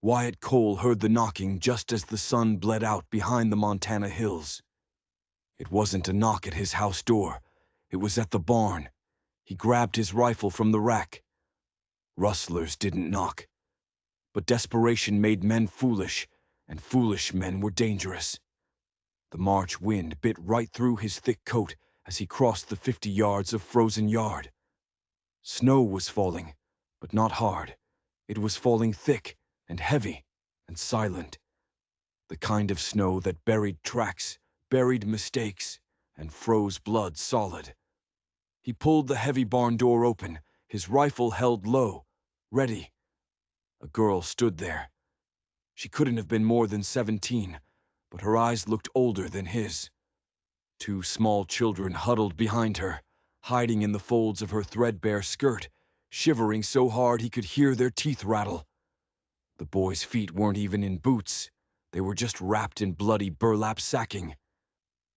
Wyatt Cole heard the knocking just as the sun bled out behind the Montana hills. It wasn't a knock at his house door. It was at the barn. He grabbed his rifle from the rack. Rustlers didn't knock. But desperation made men foolish, and foolish men were dangerous. The March wind bit right through his thick coat as he crossed the 50 yards of frozen yard. Snow was falling, but not hard. It was falling thick and heavy and silent. The kind of snow that buried tracks, buried mistakes, and froze blood solid. He pulled the heavy barn door open, his rifle held low, ready. A girl stood there. She couldn't have been more than 17, but her eyes looked older than his. 2 small children huddled behind her, hiding in the folds of her threadbare skirt, shivering so hard he could hear their teeth rattle. The boys' feet weren't even in boots. They were just wrapped in bloody burlap sacking.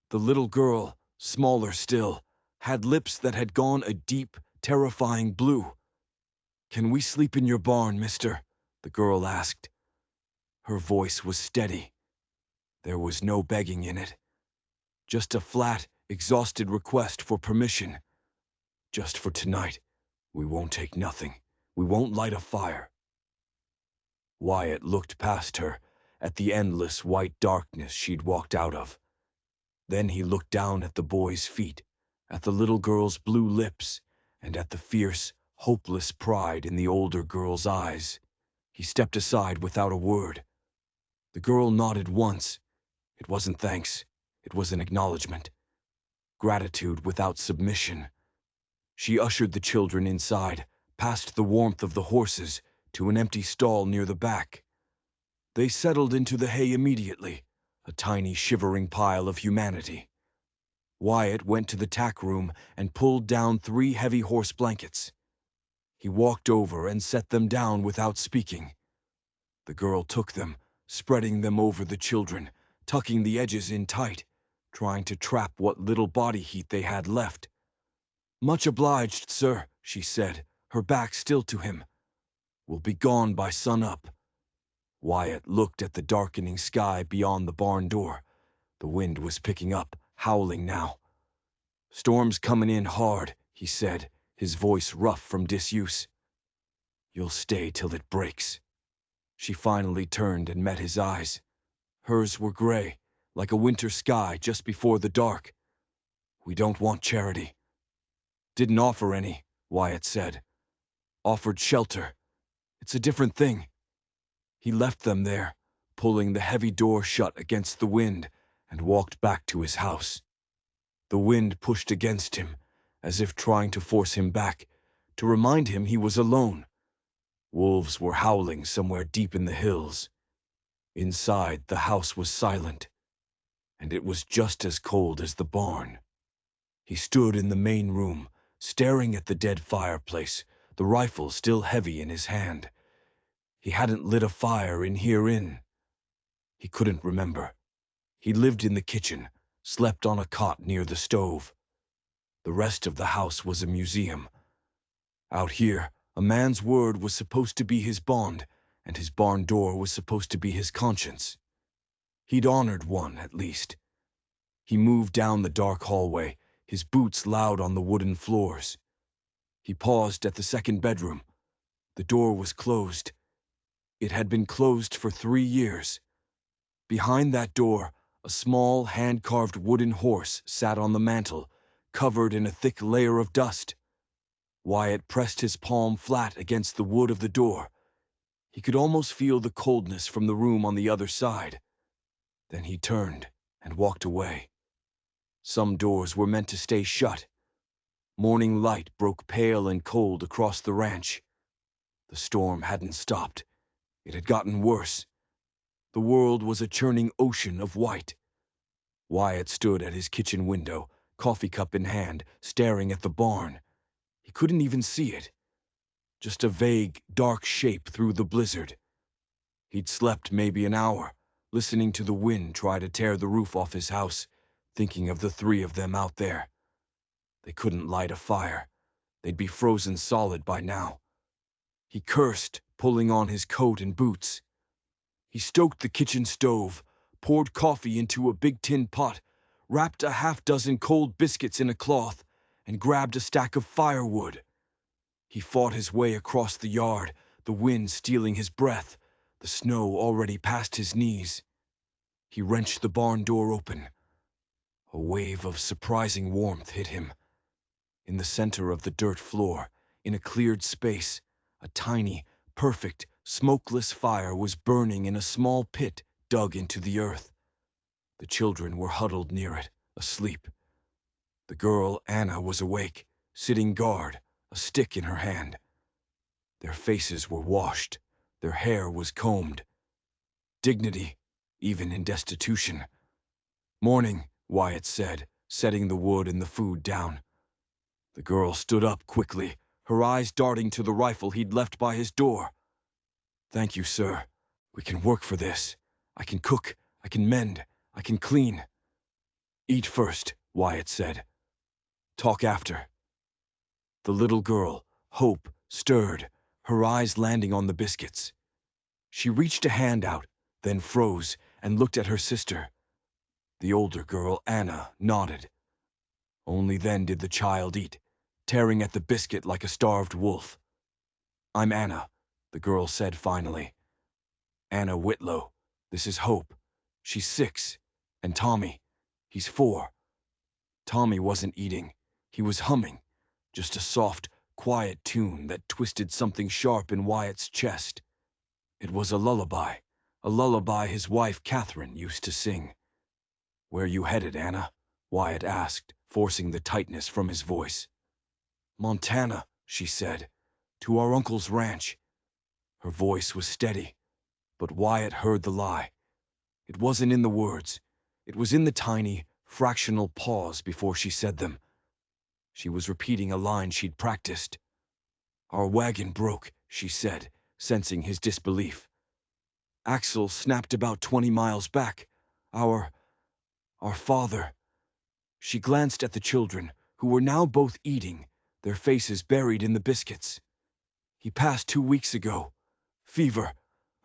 The little girl, smaller still, had lips that had gone a deep, terrifying blue. "Can we sleep in your barn, mister?" the girl asked. Her voice was steady. There was no begging in it. Just a flat, exhausted request for permission. "Just for tonight. We won't take nothing. We won't light a fire." Wyatt looked past her, at the endless white darkness she'd walked out of. Then he looked down at the boy's feet, at the little girl's blue lips, and at the fierce, hopeless pride in the older girl's eyes. He stepped aside without a word. The girl nodded once. It wasn't thanks. It was an acknowledgement. Gratitude without submission. She ushered the children inside, past the warmth of the horses, to an empty stall near the back. They settled into the hay immediately, a tiny shivering pile of humanity. Wyatt went to the tack room and pulled down 3 heavy horse blankets. He walked over and set them down without speaking. The girl took them, spreading them over the children, tucking the edges in tight, trying to trap what little body heat they had left. "Much obliged, sir," she said, her back still to him. "We'll be gone by sun-up." Wyatt looked at the darkening sky beyond the barn door. The wind was picking up, howling now. "Storm's coming in hard," he said, his voice rough from disuse. "You'll stay till it breaks." She finally turned and met his eyes. Hers were gray, like a winter sky just before the dark. "We don't want charity." "Didn't offer any," Wyatt said. "Offered shelter. It's a different thing." He left them there, pulling the heavy door shut against the wind, and walked back to his house. The wind pushed against him, as if trying to force him back, to remind him he was alone. Wolves were howling somewhere deep in the hills. Inside, the house was silent, and it was just as cold as the barn. He stood in the main room, staring at the dead fireplace, the rifle still heavy in his hand. He hadn't lit a fire in herein. He couldn't remember. He lived in the kitchen, slept on a cot near the stove. The rest of the house was a museum. Out here, a man's word was supposed to be his bond, and his barn door was supposed to be his conscience. He'd honored one, at least. He moved down the dark hallway, his boots loud on the wooden floors. He paused at the second bedroom. The door was closed. It had been closed for 3 years. Behind that door, a small, hand-carved wooden horse sat on the mantel, covered in a thick layer of dust. Wyatt pressed his palm flat against the wood of the door. He could almost feel the coldness from the room on the other side. Then he turned and walked away. Some doors were meant to stay shut. Morning light broke pale and cold across the ranch. The storm hadn't stopped. It had gotten worse. The world was a churning ocean of white. Wyatt stood at his kitchen window, coffee cup in hand, staring at the barn. He couldn't even see it. Just a vague, dark shape through the blizzard. He'd slept maybe an hour, listening to the wind try to tear the roof off his house, thinking of the 3 of them out there. They couldn't light a fire. They'd be frozen solid by now. He cursed, pulling on his coat and boots. He stoked the kitchen stove, poured coffee into a big tin pot, wrapped a half-dozen cold biscuits in a cloth, and grabbed a stack of firewood. He fought his way across the yard, the wind stealing his breath, the snow already past his knees. He wrenched the barn door open. A wave of surprising warmth hit him. In the center of the dirt floor, in a cleared space, a tiny, perfect, smokeless fire was burning in a small pit dug into the earth. The children were huddled near it, asleep. The girl, Anna, was awake, sitting guard, a stick in her hand. Their faces were washed, their hair was combed. Dignity, even in destitution. "Morning," Wyatt said, setting the wood and the food down. The girl stood up quickly, her eyes darting to the rifle he'd left by his door. "Thank you, sir. We can work for this. I can cook, I can mend, I can clean." "Eat first," Wyatt said. "Talk after." The little girl, Hope, stirred, her eyes landing on the biscuits. She reached a hand out, then froze and looked at her sister. The older girl, Anna, nodded. Only then did the child eat, tearing at the biscuit like a starved wolf. "I'm Anna," the girl said finally. "Anna Whitlow. This is Hope. She's 6. And Tommy. He's 4. Tommy wasn't eating. He was humming. Just a soft, quiet tune that twisted something sharp in Wyatt's chest. It was a lullaby his wife Catherine used to sing. "Where you headed, Anna?" Wyatt asked, forcing the tightness from his voice. "Montana," she said. "To our uncle's ranch." Her voice was steady, but Wyatt heard the lie. It wasn't in the words. It was in the tiny, fractional pause before she said them. She was repeating a line she'd practiced. "Our wagon broke," she said, sensing his disbelief. "Axle snapped about 20 miles back. Our father." She glanced at the children, who were now both eating, their faces buried in the biscuits. "He passed 2 weeks ago. Fever.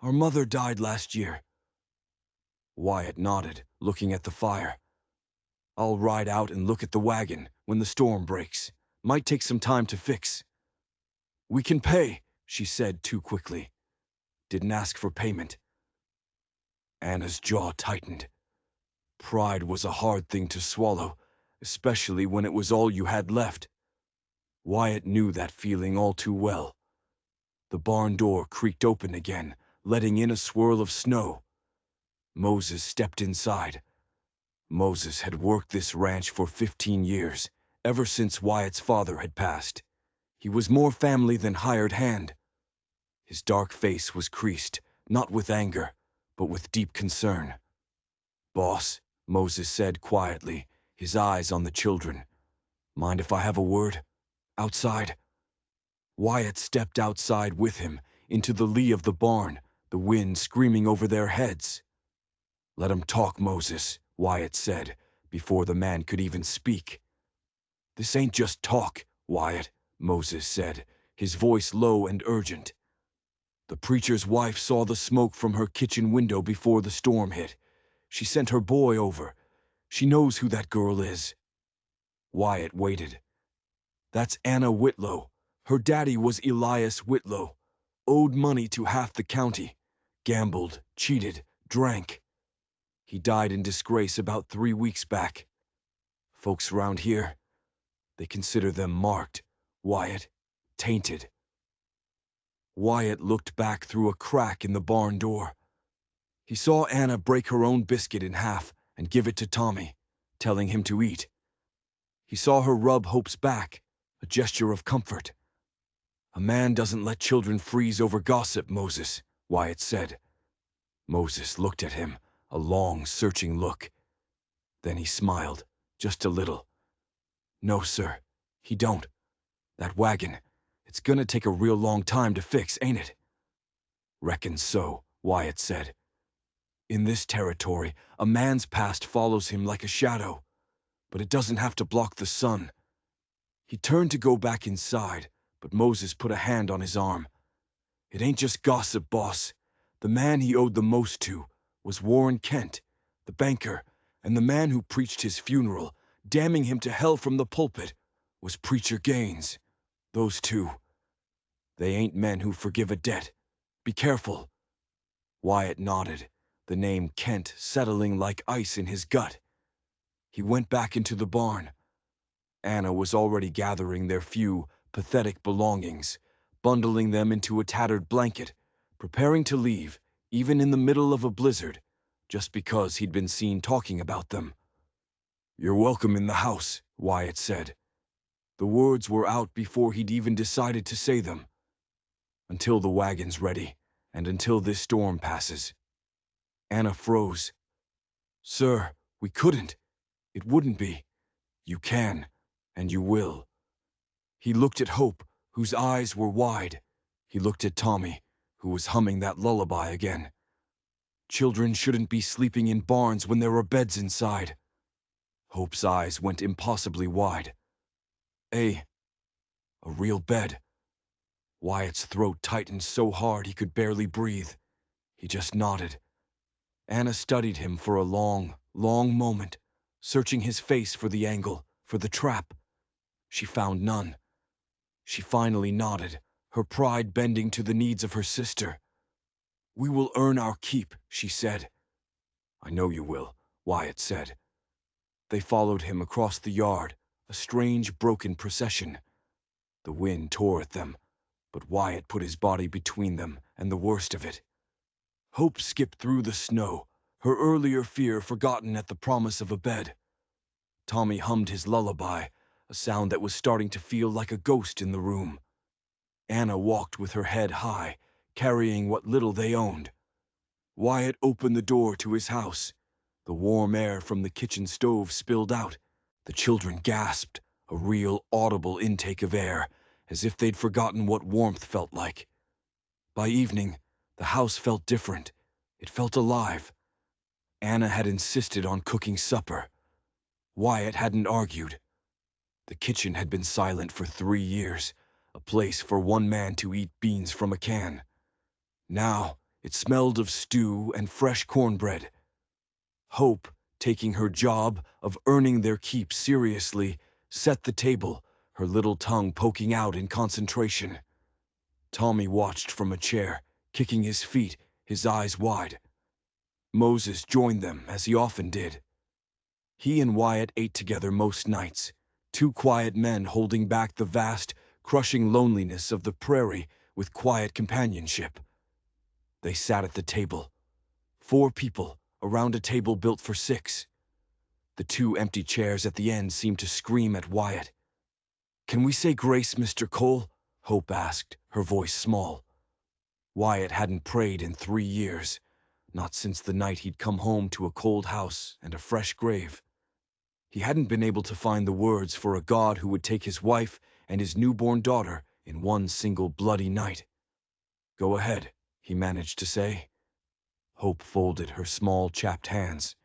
Our mother died last year." Wyatt nodded, looking at the fire. "I'll ride out and look at the wagon when the storm breaks. Might take some time to fix." "We can pay," she said too quickly. "Didn't ask for payment." Anna's jaw tightened. Pride was a hard thing to swallow, especially when it was all you had left. Wyatt knew that feeling all too well. The barn door creaked open again, letting in a swirl of snow. Moses stepped inside. Moses had worked this ranch for 15 years, ever since Wyatt's father had passed. He was more family than hired hand. His dark face was creased, not with anger, but with deep concern. "Boss," Moses said quietly, his eyes on the children. "Mind if I have a word? Outside?" Wyatt stepped outside with him, into the lee of the barn, the wind screaming over their heads. "Let 'em talk, Moses," Wyatt said, before the man could even speak. "This ain't just talk, Wyatt," Moses said, his voice low and urgent. "The preacher's wife saw the smoke from her kitchen window before the storm hit. She sent her boy over. She knows who that girl is." Wyatt waited. "That's Anna Whitlow. Her daddy was Elias Whitlow. Owed money to half the county. Gambled, cheated, drank. He died in disgrace about 3 weeks back. Folks around here, they consider them marked, Wyatt, tainted." Wyatt looked back through a crack in the barn door. He saw Anna break her own biscuit in half and give it to Tommy, telling him to eat. He saw her rub Hope's back, a gesture of comfort. "A man doesn't let children freeze over gossip, Moses," Wyatt said. Moses looked at him, a long, searching look. Then he smiled, just a little. "No, sir, he don't. That wagon, it's gonna take a real long time to fix, ain't it?" "Reckon so," Wyatt said. "In this territory, a man's past follows him like a shadow, but it doesn't have to block the sun." He turned to go back inside, but Moses put a hand on his arm. "It ain't just gossip, boss. The man he owed the most to was Warren Kent, the banker, and the man who preached his funeral, damning him to hell from the pulpit, was Preacher Gaines. Those two. They ain't men who forgive a debt. Be careful. Wyatt nodded, the name Kent settling like ice in his gut. He went back into the barn. Anna was already gathering their few, pathetic belongings, bundling them into a tattered blanket, preparing to leave, even in the middle of a blizzard, just because he'd been seen talking about them. "You're welcome in the house," Wyatt said. The words were out before he'd even decided to say them. "Until the wagon's ready, and until this storm passes." Anna froze. "Sir, we couldn't. It wouldn't be. You can, and you will." He looked at Hope, whose eyes were wide. He looked at Tommy, who was humming that lullaby again. Children shouldn't be sleeping in barns when there are beds inside. Hope's eyes went impossibly wide. A real bed. Wyatt's throat tightened so hard he could barely breathe. He just nodded. Anna studied him for a long, long moment, searching his face for the angle, for the trap. She found none. She finally nodded, her pride bending to the needs of her sister. "We will earn our keep," she said. "I know you will," Wyatt said. They followed him across the yard, a strange, broken procession. The wind tore at them, but Wyatt put his body between them and the worst of it. Hope skipped through the snow, her earlier fear forgotten at the promise of a bed. Tommy hummed his lullaby, a sound that was starting to feel like a ghost in the room. Anna walked with her head high, carrying what little they owned. Wyatt opened the door to his house. The warm air from the kitchen stove spilled out. The children gasped, a real audible intake of air, as if they'd forgotten what warmth felt like. By evening, the house felt different. It felt alive. Anna had insisted on cooking supper. Wyatt hadn't argued. The kitchen had been silent for 3 years, a place for one man to eat beans from a can. Now, it smelled of stew and fresh cornbread. Hope, taking her job of earning their keep seriously, set the table, her little tongue poking out in concentration. Tommy watched from a chair, kicking his feet, his eyes wide. Moses joined them, as he often did. He and Wyatt ate together most nights, two quiet men holding back the vast, crushing loneliness of the prairie with quiet companionship. They sat at the table. 4 people, around a table built for 6. The 2 empty chairs at the end seemed to scream at Wyatt. "Can we say grace, Mr. Cole?" Hope asked, her voice small. Wyatt hadn't prayed in 3 years, not since the night he'd come home to a cold house and a fresh grave. He hadn't been able to find the words for a God who would take his wife and his newborn daughter in one single bloody night. "Go ahead," he managed to say. Hope folded her small, chapped hands.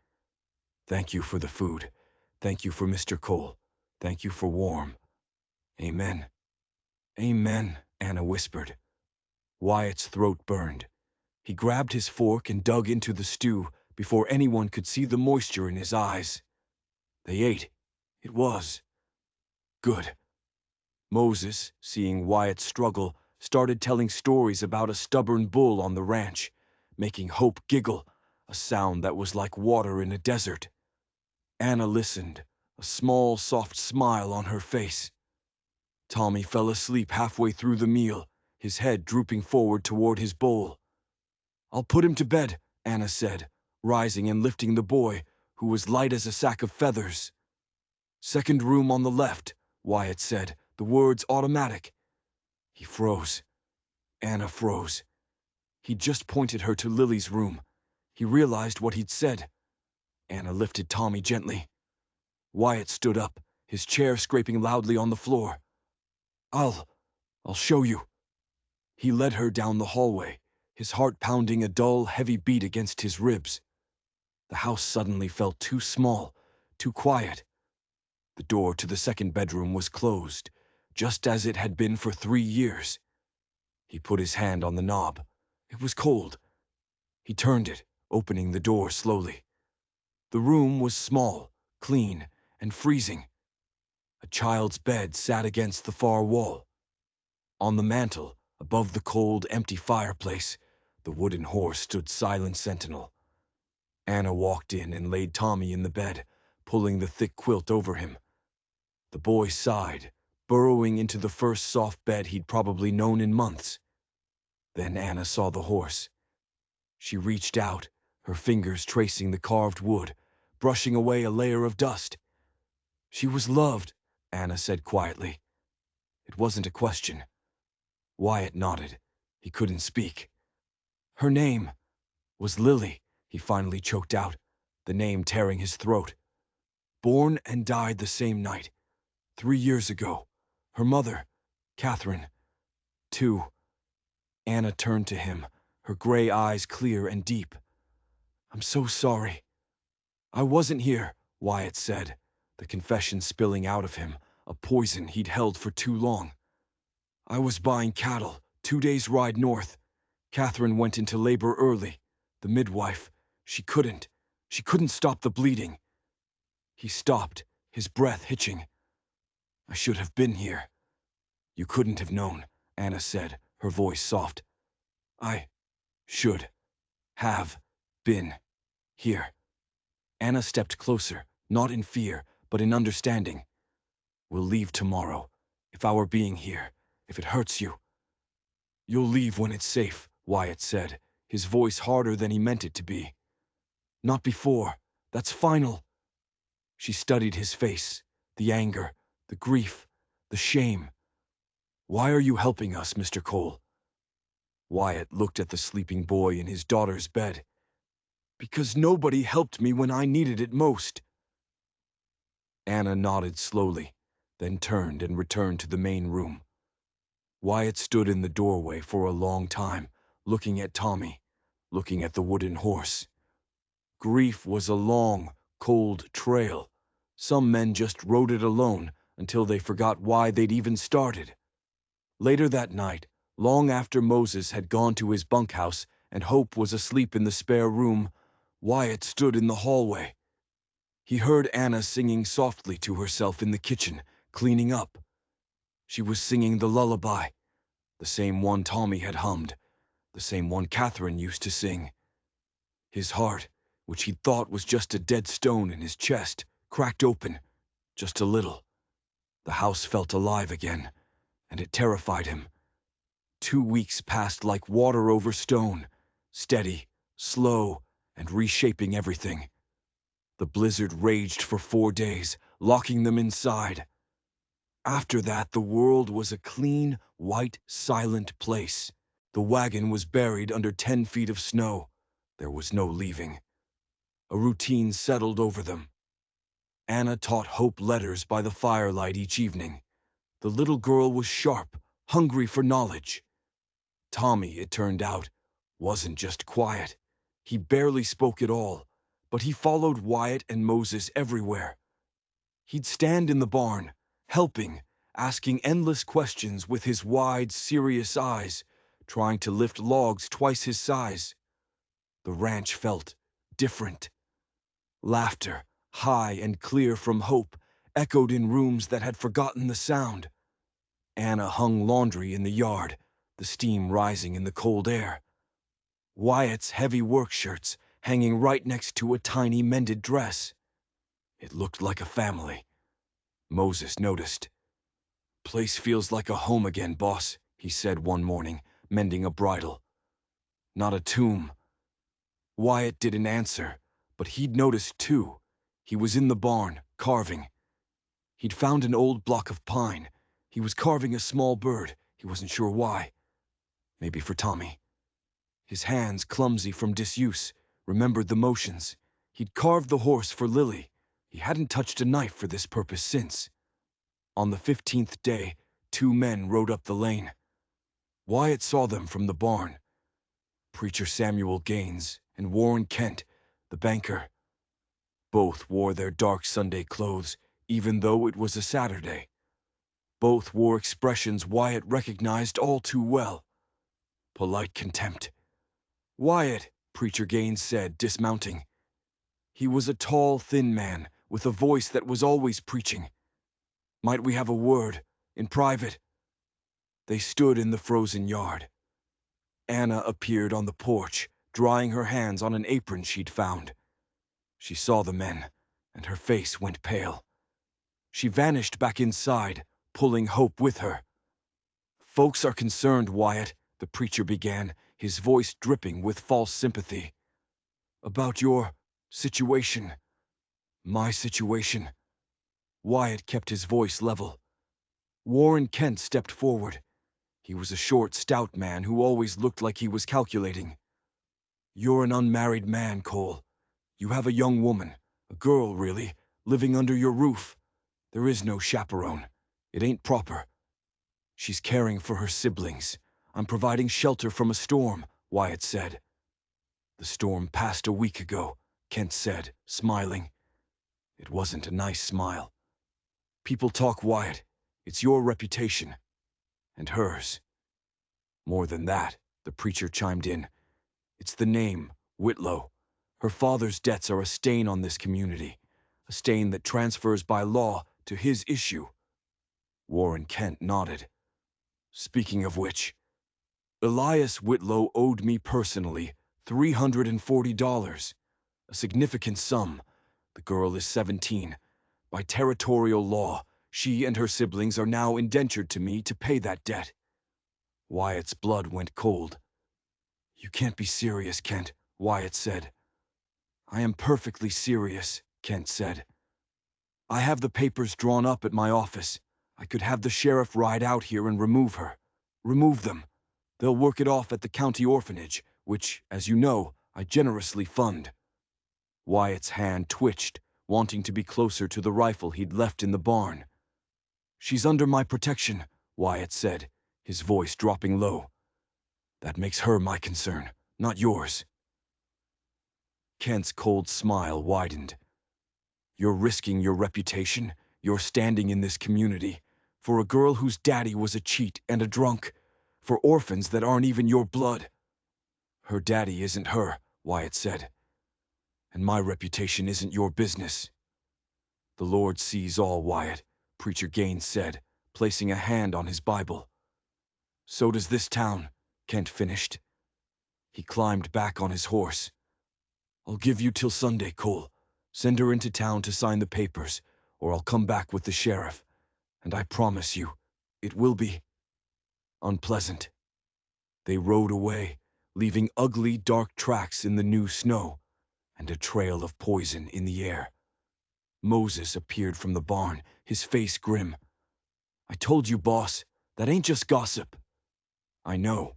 "Thank you for the food. Thank you for Mr. Cole. Thank you for warm." "Amen." "Amen," Anna whispered. Wyatt's throat burned. He grabbed his fork and dug into the stew before anyone could see the moisture in his eyes. They ate. It was good. Moses, seeing Wyatt struggle, started telling stories about a stubborn bull on the ranch, making Hope giggle, a sound that was like water in a desert. Anna listened, a small, soft smile on her face. Tommy fell asleep halfway through the meal, his head drooping forward toward his bowl. "I'll put him to bed," Anna said, rising and lifting the boy, who was light as a sack of feathers. "Second room on the left," Wyatt said, the words automatic. He froze. Anna froze. He'd just pointed her to Lily's room. He realized what he'd said. Anna lifted Tommy gently. Wyatt stood up, his chair scraping loudly on the floor. I'll show you." He led her down the hallway, his heart pounding a dull, heavy beat against his ribs. The house suddenly felt too small, too quiet. The door to the second bedroom was closed, just as it had been for 3 years. He put his hand on the knob. It was cold. He turned it, opening the door slowly. The room was small, clean, and freezing. A child's bed sat against the far wall. On the mantel, above the cold, empty fireplace, the wooden horse stood silent sentinel. Anna walked in and laid Tommy in the bed, pulling the thick quilt over him. The boy sighed, burrowing into the first soft bed he'd probably known in months. Then Anna saw the horse. She reached out, her fingers tracing the carved wood, brushing away a layer of dust. She was loved, Anna said quietly. It wasn't a question. Wyatt nodded. He couldn't speak. Her name was Lily, he finally choked out, the name tearing his throat. Born and died the same night, 3 years ago. Her mother, Catherine, too. Anna turned to him, her gray eyes clear and deep. I'm so sorry. I wasn't here, Wyatt said, the confession spilling out of him, a poison he'd held for too long. I was buying cattle, 2 days' ride north. Catherine went into labor early. The midwife, she couldn't stop the bleeding. He stopped, his breath hitching. I should have been here. You couldn't have known, Anna said, her voice soft. I should have been here. Anna stepped closer, not in fear, but in understanding. We'll leave tomorrow, if our being here, if it hurts you. You'll leave when it's safe, Wyatt said, his voice harder than he meant it to be. Not before. That's final. She studied his face, the anger, the grief, the shame. Why are you helping us, Mr. Cole? Wyatt looked at the sleeping boy in his daughter's bed. Because nobody helped me when I needed it most. Anna nodded slowly, then turned and returned to the main room. Wyatt stood in the doorway for a long time, looking at Tommy, looking at the wooden horse. Grief was a long, cold trail. Some men just rode it alone until they forgot why they'd even started. Later that night, long after Moses had gone to his bunkhouse and Hope was asleep in the spare room, Wyatt stood in the hallway. He heard Anna singing softly to herself in the kitchen, cleaning up. She was singing the lullaby, the same one Tommy had hummed, the same one Catherine used to sing. His heart, which he thought was just a dead stone in his chest, cracked open, just a little. The house felt alive again, and it terrified him. 2 weeks passed like water over stone, steady, slow, and reshaping everything. The blizzard raged for 4 days, locking them inside. After that, the world was a clean, white, silent place. The wagon was buried under 10 feet of snow. There was no leaving. A routine settled over them. Anna taught Hope letters by the firelight each evening. The little girl was sharp, hungry for knowledge. Tommy, it turned out, wasn't just quiet. He barely spoke at all, but he followed Wyatt and Moses everywhere. He'd stand in the barn, helping, asking endless questions with his wide, serious eyes, trying to lift logs twice his size. The ranch felt different. Laughter, high and clear from Hope, echoed in rooms that had forgotten the sound. Anna hung laundry in the yard, the steam rising in the cold air. Wyatt's heavy work shirts hanging right next to a tiny mended dress. It looked like a family. Moses noticed. Place feels like a home again, boss, he said one morning, mending a bridle. Not a tomb. Wyatt didn't answer, but he'd noticed too. He was in the barn, carving. He'd found an old block of pine. He was carving a small bird. He wasn't sure why. Maybe for Tommy. His hands, clumsy from disuse, remembered the motions. He'd carved the horse for Lily. He hadn't touched a knife for this purpose since. On the 15th day, 2 men rode up the lane. Wyatt saw them from the barn. Preacher Samuel Gaines and Warren Kent, the banker. Both wore their dark Sunday clothes, even though it was a Saturday. Both wore expressions Wyatt recognized all too well. Polite contempt. Wyatt, Preacher Gaines said, dismounting. He was a tall, thin man, with a voice that was always preaching. Might we have a word, in private? They stood in the frozen yard. Anna appeared on the porch, drying her hands on an apron she'd found. She saw the men, and her face went pale. She vanished back inside, pulling Hope with her. Folks are concerned, Wyatt, the preacher began, his voice dripping with false sympathy. About your situation. My situation. Wyatt kept his voice level. Warren Kent stepped forward. He was a short, stout man who always looked like he was calculating. You're an unmarried man, Cole. You have a young woman, a girl really, living under your roof. There is no chaperone. It ain't proper. She's caring for her siblings. I'm providing shelter from a storm, Wyatt said. The storm passed a week ago, Kent said, smiling. It wasn't a nice smile. People talk, Wyatt. It's your reputation. And hers. More than that, the preacher chimed in. It's the name, Whitlow. Her father's debts are a stain on this community, a stain that transfers by law to his issue. Warren Kent nodded. Speaking of which, Elias Whitlow owed me personally $340, a significant sum. The girl is 17. By territorial law, she and her siblings are now indentured to me to pay that debt. Wyatt's blood went cold. You can't be serious, Kent, Wyatt said. I am perfectly serious, Kent said. I have the papers drawn up at my office. I could have the sheriff ride out here and remove her. Remove them. They'll work it off at the county orphanage, which, as you know, I generously fund. Wyatt's hand twitched, wanting to be closer to the rifle he'd left in the barn. She's under my protection, Wyatt said, his voice dropping low. That makes her my concern, not yours. Kent's cold smile widened. You're risking your reputation, your standing in this community, for a girl whose daddy was a cheat and a drunk, for orphans that aren't even your blood. Her daddy isn't her, Wyatt said. And my reputation isn't your business. The Lord sees all, Wyatt, Preacher Gaines said, placing a hand on his Bible. So does this town, Kent finished. He climbed back on his horse. I'll give you till Sunday, Cole. Send her into town to sign the papers, or I'll come back with the sheriff. And I promise you, it will be unpleasant. They rode away, leaving ugly, dark tracks in the new snow, and a trail of poison in the air. Moses appeared from the barn, his face grim. I told you, boss, that ain't just gossip. I know.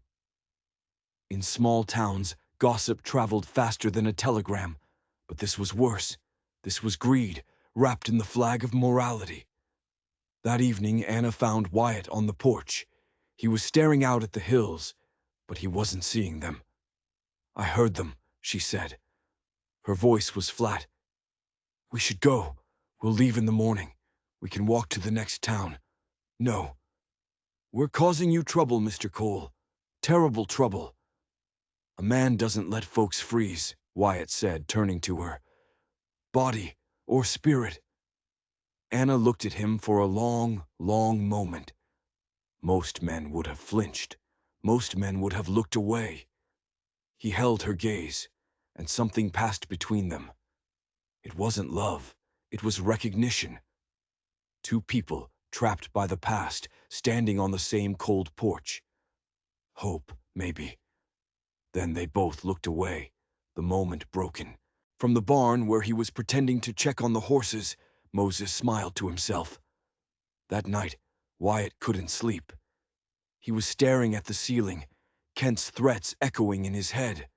In small towns, gossip traveled faster than a telegram, but this was worse. This was greed, wrapped in the flag of morality. That evening, Anna found Wyatt on the porch. He was staring out at the hills, but he wasn't seeing them. I heard them, she said. Her voice was flat. We should go. We'll leave in the morning. We can walk to the next town. No. We're causing you trouble, Mr. Cole. Terrible trouble. A man doesn't let folks freeze, Wyatt said, turning to her. Body or spirit. Anna looked at him for a long, long moment. Most men would have flinched. Most men would have looked away. He held her gaze, and something passed between them. It wasn't love. It was recognition. Two people, trapped by the past, standing on the same cold porch. Hope, maybe. Then they both looked away, the moment broken. From the barn where he was pretending to check on the horses, Moses smiled to himself. That night, Wyatt couldn't sleep. He was staring at the ceiling, Kent's threats echoing in his head.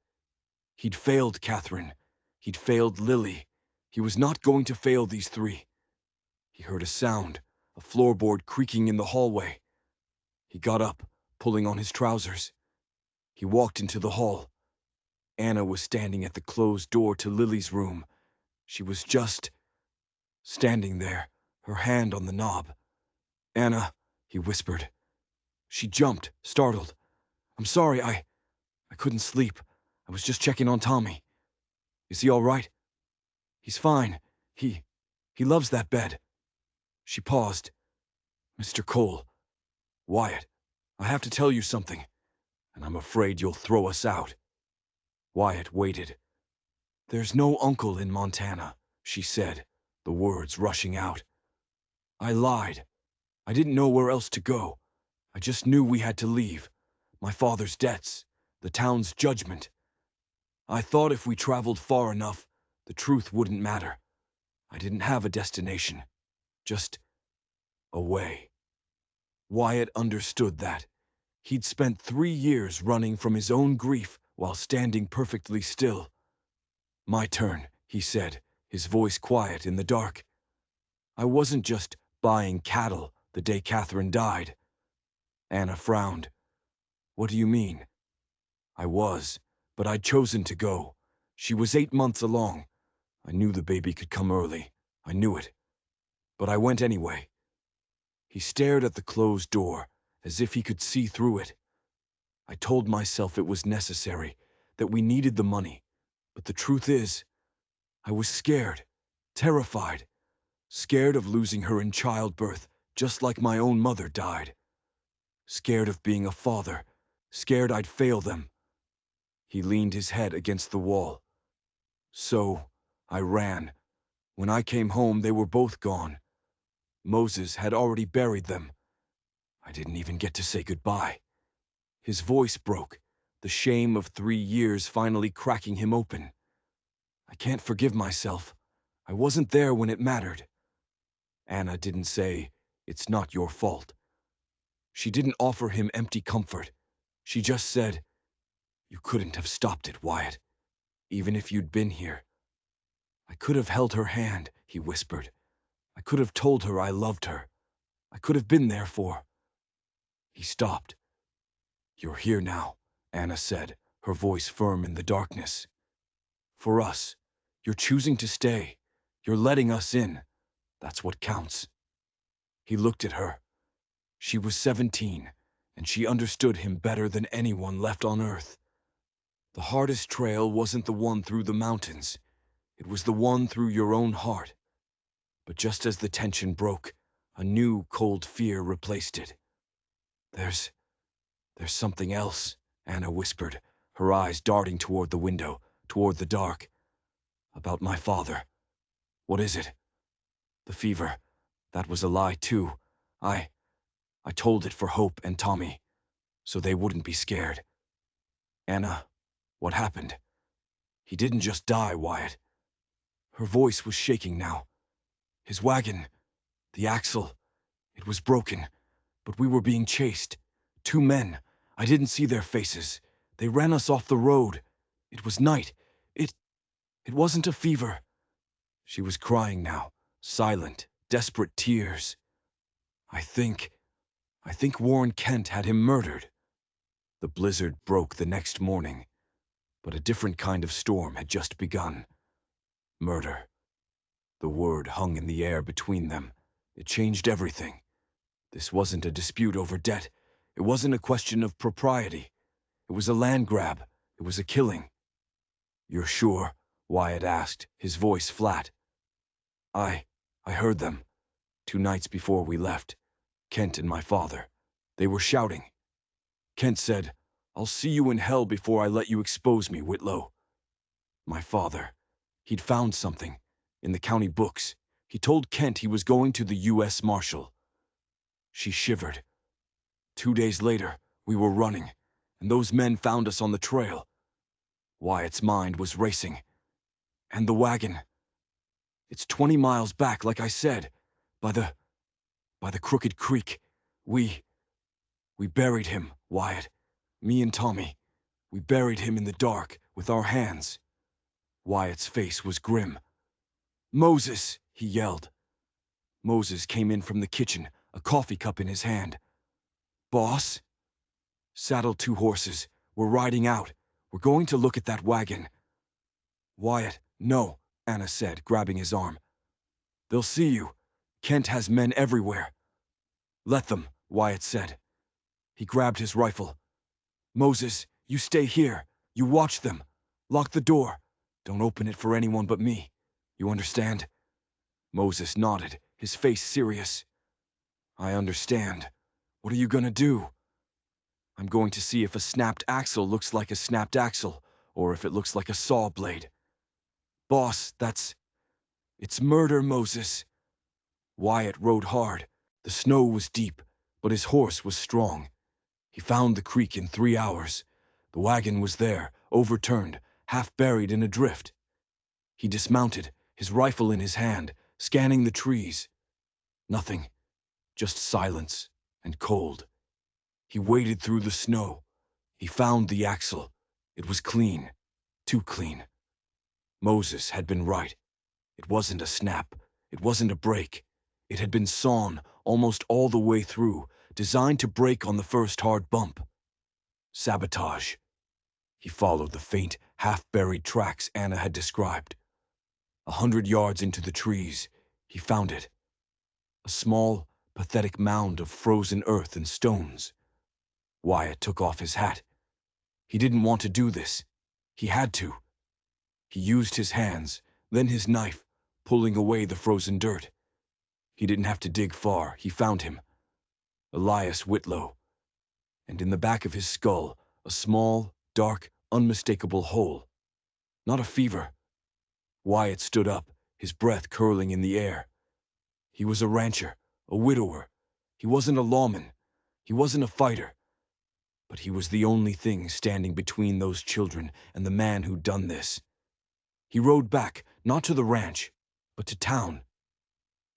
He'd failed Catherine. He'd failed Lily. He was not going to fail these three. He heard a sound, a floorboard creaking in the hallway. He got up, pulling on his trousers. He walked into the hall. Anna was standing at the closed door to Lily's room. She was just standing there, her hand on the knob. Anna, he whispered. She jumped, startled. I'm sorry, I couldn't sleep. I was just checking on Tommy. Is he all right? He's fine. He loves that bed. She paused. Mr. Cole, Wyatt, I have to tell you something, and I'm afraid you'll throw us out. Wyatt waited. There's no uncle in Montana, she said, the words rushing out. I lied. I didn't know where else to go. I just knew we had to leave. My father's debts, the town's judgment. I thought if we traveled far enough, the truth wouldn't matter. I didn't have a destination. Just a way. Wyatt understood that. He'd spent 3 years running from his own grief while standing perfectly still. My turn, he said, his voice quiet in the dark. I wasn't just buying cattle the day Catherine died. Anna frowned. What do you mean? I was, but I'd chosen to go. She was 8 months along. I knew the baby could come early. I knew it. But I went anyway. He stared at the closed door, as if he could see through it. I told myself it was necessary, that we needed the money. But the truth is, I was scared, terrified, scared of losing her in childbirth, just like my own mother died. Scared of being a father, scared I'd fail them. He leaned his head against the wall. So, I ran. When I came home, they were both gone. Moses had already buried them. I didn't even get to say goodbye. His voice broke, the shame of 3 years finally cracking him open. I can't forgive myself. I wasn't there when it mattered. Anna didn't say, "It's not your fault." She didn't offer him empty comfort. She just said, "You couldn't have stopped it, Wyatt, even if you'd been here." I could have held her hand, he whispered. I could have told her I loved her. I could have been there for. He stopped. You're here now, Anna said, her voice firm in the darkness. For us, you're choosing to stay. You're letting us in. That's what counts. He looked at her. She was 17, and she understood him better than anyone left on Earth. The hardest trail wasn't the one through the mountains. It was the one through your own heart. But just as the tension broke, a new cold fear replaced it. There's something else, Anna whispered, her eyes darting toward the window, toward the dark. About my father. What is it? The fever. That was a lie, too. I told it for Hope and Tommy, so they wouldn't be scared. Anna, what happened? He didn't just die, Wyatt. Her voice was shaking now. His wagon, the axle, it was broken, but we were being chased. 2 men. I didn't see their faces. They ran us off the road. It was night. It wasn't a fever. She was crying now, silent, desperate tears. I think Warren Kent had him murdered. The blizzard broke the next morning, but a different kind of storm had just begun. Murder. The word hung in the air between them. It changed everything. This wasn't a dispute over debt. It wasn't a question of propriety. It was a land grab. It was a killing. You're sure? Wyatt asked, his voice flat. I heard them. 2 nights before we left. Kent and my father. They were shouting. Kent said, "I'll see you in hell before I let you expose me, Whitlow." My father. He'd found something. In the county books. He told Kent he was going to the U.S. Marshal. She shivered. 2 days later, we were running, and those men found us on the trail. Wyatt's mind was racing. And the wagon. It's 20 miles back, like I said, by the Crooked Creek. We buried him, Wyatt. Me and Tommy. We buried him in the dark, with our hands. Wyatt's face was grim. "Moses!" he yelled. Moses came in from the kitchen, a coffee cup in his hand. "Boss?" "Saddle 2 horses. We're riding out. We're going to look at that wagon." "Wyatt, no," Anna said, grabbing his arm. "They'll see you. Kent has men everywhere." "Let them," Wyatt said. He grabbed his rifle. "Moses, you stay here. You watch them. Lock the door. Don't open it for anyone but me. You understand?" Moses nodded, his face serious. "I understand. What are you gonna do?" "I'm going to see if a snapped axle looks like a snapped axle, or if it looks like a saw blade." "Boss, it's murder, Moses." Wyatt rode hard. The snow was deep, but his horse was strong. He found the creek in 3 hours. The wagon was there, overturned, half buried in a drift. He dismounted, his rifle in his hand, scanning the trees. Nothing, just silence and cold. He waded through the snow. He found the axle. It was clean, too clean. Moses had been right. It wasn't a snap. It wasn't a break. It had been sawn almost all the way through, designed to break on the first hard bump. Sabotage. He followed the faint, half-buried tracks Anna had described. 100 yards into the trees, he found it. A small, pathetic mound of frozen earth and stones. Wyatt took off his hat. He didn't want to do this. He had to. He used his hands, then his knife, pulling away the frozen dirt. He didn't have to dig far. He found him. Elias Whitlow. And in the back of his skull, a small, dark, unmistakable hole. Not a fever. Wyatt stood up, his breath curling in the air. He was a rancher, a widower. He wasn't a lawman. He wasn't a fighter. But he was the only thing standing between those children and the man who'd done this. He rode back, not to the ranch, but to town.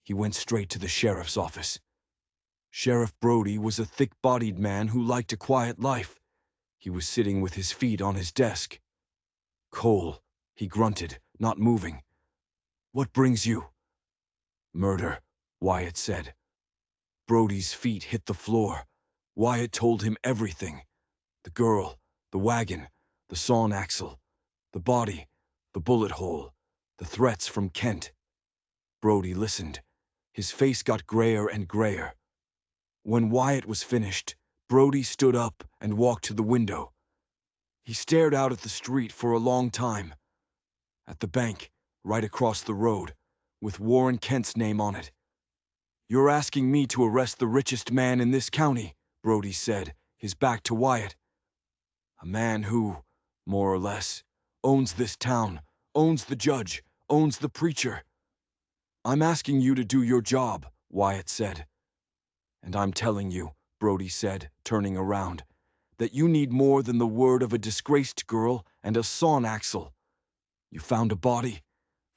He went straight to the sheriff's office. Sheriff Brody was a thick-bodied man who liked a quiet life. He was sitting with his feet on his desk. "Cole," he grunted, not moving. "What brings you?" "Murder," Wyatt said. Brody's feet hit the floor. Wyatt told him everything. The girl, the wagon, the sawn axle, the body, the bullet hole, the threats from Kent. Brody listened. His face got grayer and grayer. When Wyatt was finished, Brody stood up and walked to the window. He stared out at the street for a long time. At the bank, right across the road, with Warren Kent's name on it. "You're asking me to arrest the richest man in this county," Brody said, his back to Wyatt. "A man who, more or less, owns this town, owns the judge, owns the preacher." "I'm asking you to do your job," Wyatt said. "And I'm telling you," Brody said, turning around, "that you need more than the word of a disgraced girl and a sawn axle. You found a body?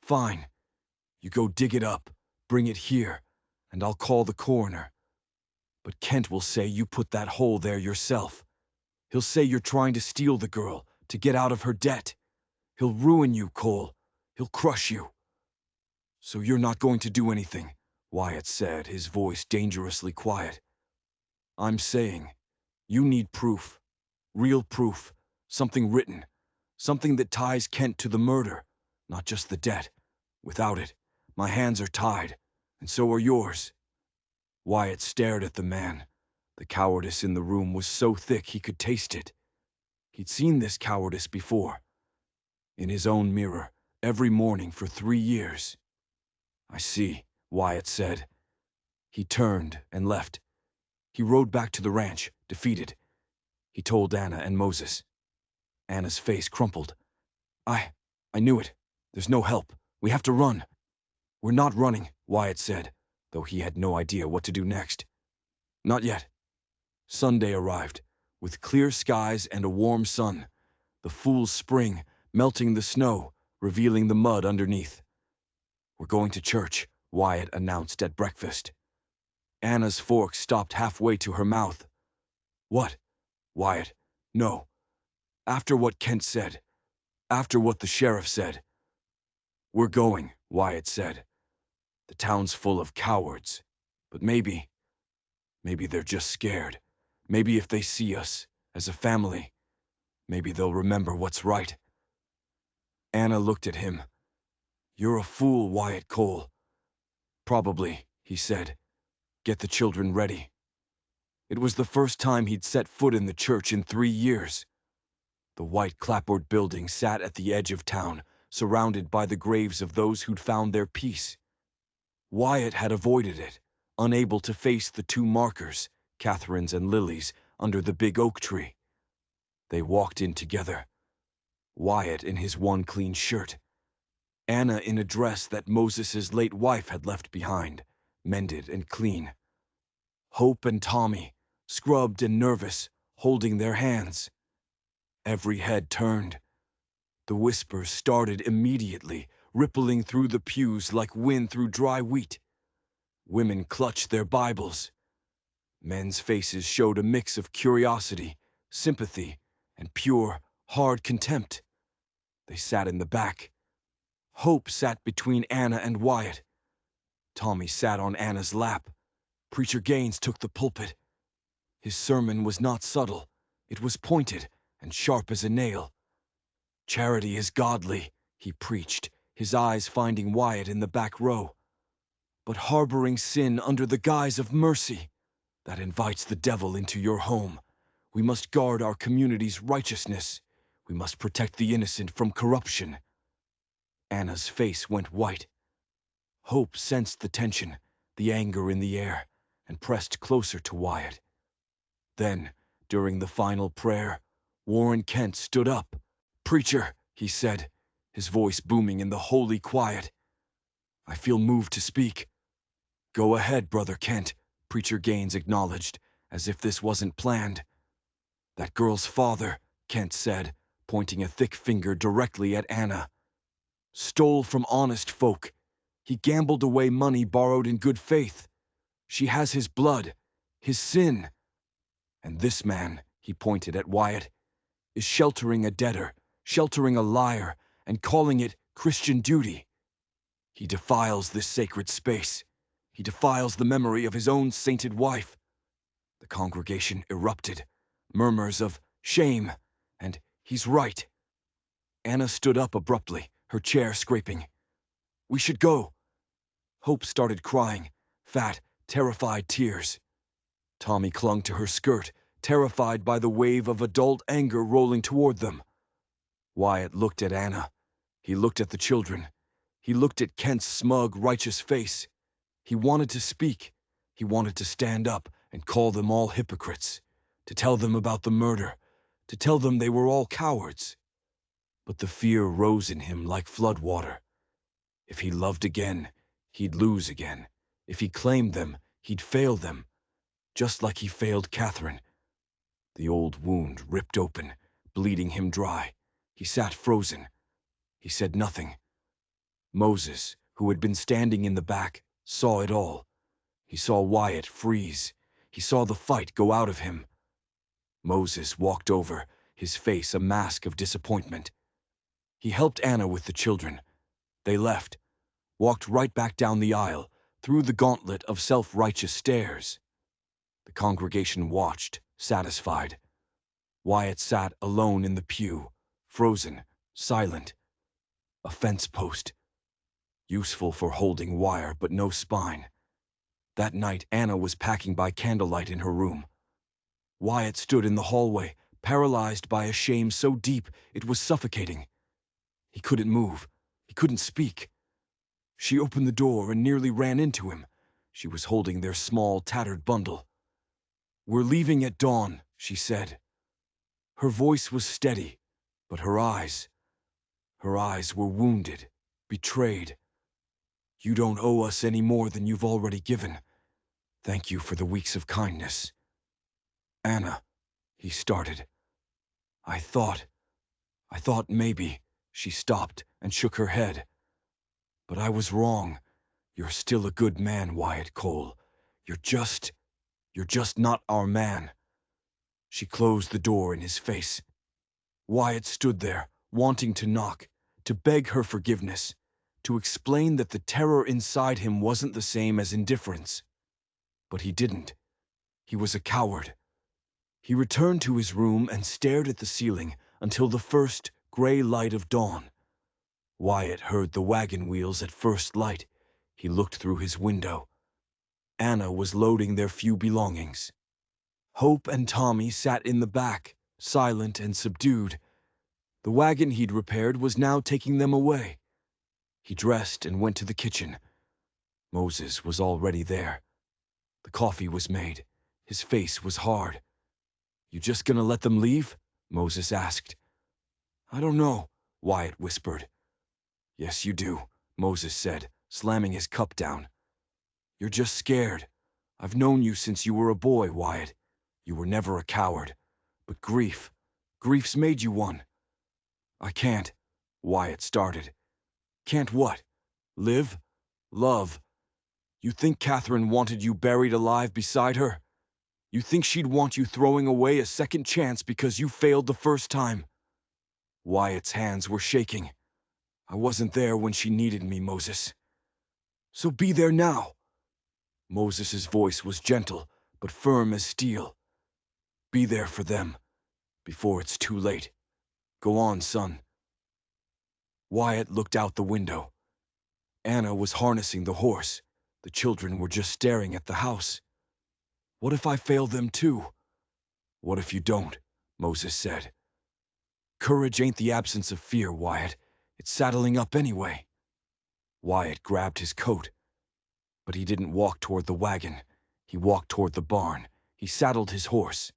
Fine. You go dig it up, bring it here, and I'll call the coroner. But Kent will say you put that hole there yourself. He'll say you're trying to steal the girl, to get out of her debt. He'll ruin you, Cole. He'll crush you." "So you're not going to do anything," Wyatt said, his voice dangerously quiet. "I'm saying, you need proof. Real proof. Something written. Something that ties Kent to the murder, not just the debt. Without it, my hands are tied, and so are yours." Wyatt stared at the man. The cowardice in the room was so thick he could taste it. He'd seen this cowardice before. In his own mirror, every morning for 3 years. "I see," Wyatt said. He turned and left. He rode back to the ranch, defeated. He told Anna and Moses. Anna's face crumpled. I knew it. There's no help. We have to run." "We're not running," Wyatt said, though he had no idea what to do next. "Not yet." Sunday arrived, with clear skies and a warm sun. The fool's spring, melting the snow, revealing the mud underneath. "We're going to church," Wyatt announced at breakfast. Anna's fork stopped halfway to her mouth. "What?" "Wyatt, no. After what Kent said. After what the sheriff said." "We're going," Wyatt said. "The town's full of cowards. But maybe they're just scared. Maybe if they see us, as a family, maybe they'll remember what's right." Anna looked at him. "You're a fool, Wyatt Cole." "Probably," he said. "Get the children ready." It was the first time he'd set foot in the church in 3 years. The white clapboard building sat at the edge of town, surrounded by the graves of those who'd found their peace. Wyatt had avoided it, unable to face the two markers, Catherine's and Lily's, under the big oak tree. They walked in together. Wyatt in his one clean shirt, Anna in a dress that Moses's late wife had left behind, mended and clean. Hope and Tommy, scrubbed and nervous, holding their hands. Every head turned. The whispers started immediately, rippling through the pews like wind through dry wheat. Women clutched their Bibles. Men's faces showed a mix of curiosity, sympathy, and pure, hard contempt. They sat in the back. Hope sat between Anna and Wyatt. Tommy sat on Anna's lap. Preacher Gaines took the pulpit. His sermon was not subtle. It was pointed and sharp as a nail. Charity is godly, he preached, his eyes finding Wyatt in the back row. But harboring sin under the guise of mercy, that invites the devil into your home. We must guard our community's righteousness. We must protect the innocent from corruption. Anna's face went white. Hope sensed the tension, the anger in the air, and pressed closer to Wyatt. Then, during the final prayer, Warren Kent stood up. "Preacher," he said, his voice booming in the holy quiet, "I feel moved to speak." "Go ahead, Brother Kent," Preacher Gaines acknowledged, as if this wasn't planned. "That girl's father," Kent said, pointing a thick finger directly at Anna, "stole from honest folk. He gambled away money borrowed in good faith. She has his blood, his sin. And this man," he pointed at Wyatt, "is sheltering a debtor, sheltering a liar, and calling it Christian duty. He defiles this sacred space. He defiles the memory of his own sainted wife." The congregation erupted, murmurs of "shame" and "he's right." Anna stood up abruptly, her chair scraping. "We should go." Hope started crying, fat, terrified tears. Tommy clung to her skirt, terrified by the wave of adult anger rolling toward them. Wyatt looked at Anna. He looked at the children. He looked at Kent's smug, righteous face. He wanted to speak. He wanted to stand up and call them all hypocrites, to tell them about the murder, to tell them they were all cowards. But the fear rose in him like floodwater. If he loved again, he'd lose again. If he claimed them, he'd fail them, just like he failed Catherine. The old wound ripped open, bleeding him dry. He sat frozen. He said nothing. Moses, who had been standing in the back, saw it all. He saw Wyatt freeze. He saw the fight go out of him. Moses walked over, his face a mask of disappointment. He helped Anna with the children. They left, walked right back down the aisle, through the gauntlet of self-righteous stairs. The congregation watched, satisfied. Wyatt sat alone in the pew, frozen, silent. A fence post. Useful for holding wire, but no spine. That night, Anna was packing by candlelight in her room. Wyatt stood in the hallway, paralyzed by a shame so deep it was suffocating. He couldn't move. He couldn't speak. She opened the door and nearly ran into him. She was holding their small, tattered bundle. "We're leaving at dawn," she said. Her voice was steady, but her eyes were wounded, betrayed. "You don't owe us any more than you've already given. Thank you for the weeks of kindness." "Anna," he started. I thought maybe," she stopped and shook her head. "But I was wrong. You're still a good man, Wyatt Cole. You're just not our man." She closed the door in his face. Wyatt stood there, wanting to knock, to beg her forgiveness, to explain that the terror inside him wasn't the same as indifference. But he didn't. He was a coward. He returned to his room and stared at the ceiling until the first gray light of dawn. Wyatt heard the wagon wheels at first light. He looked through his window. Anna was loading their few belongings. Hope and Tommy sat in the back, silent and subdued. The wagon he'd repaired was now taking them away. He dressed and went to the kitchen. Moses was already there. The coffee was made. His face was hard. "You just gonna let them leave?" Moses asked. "I don't know," Wyatt whispered. "Yes, you do," Moses said, slamming his cup down. "You're just scared. I've known you since you were a boy, Wyatt. You were never a coward. But grief's made you one." "I can't," Wyatt started. "Can't what? Live? Love? You think Catherine wanted you buried alive beside her? You think she'd want you throwing away a second chance because you failed the first time?" Wyatt's hands were shaking. "I wasn't there when she needed me, Moses. So be there now." Moses's voice was gentle, but firm as steel. "Be there for them, before it's too late. Go on, son." Wyatt looked out the window. Anna was harnessing the horse. The children were just staring at the house. "What if I fail them too?" "What if you don't?" Moses said. "Courage ain't the absence of fear, Wyatt. It's saddling up anyway." Wyatt grabbed his coat. But he didn't walk toward the wagon. He walked toward the barn. He saddled his horse.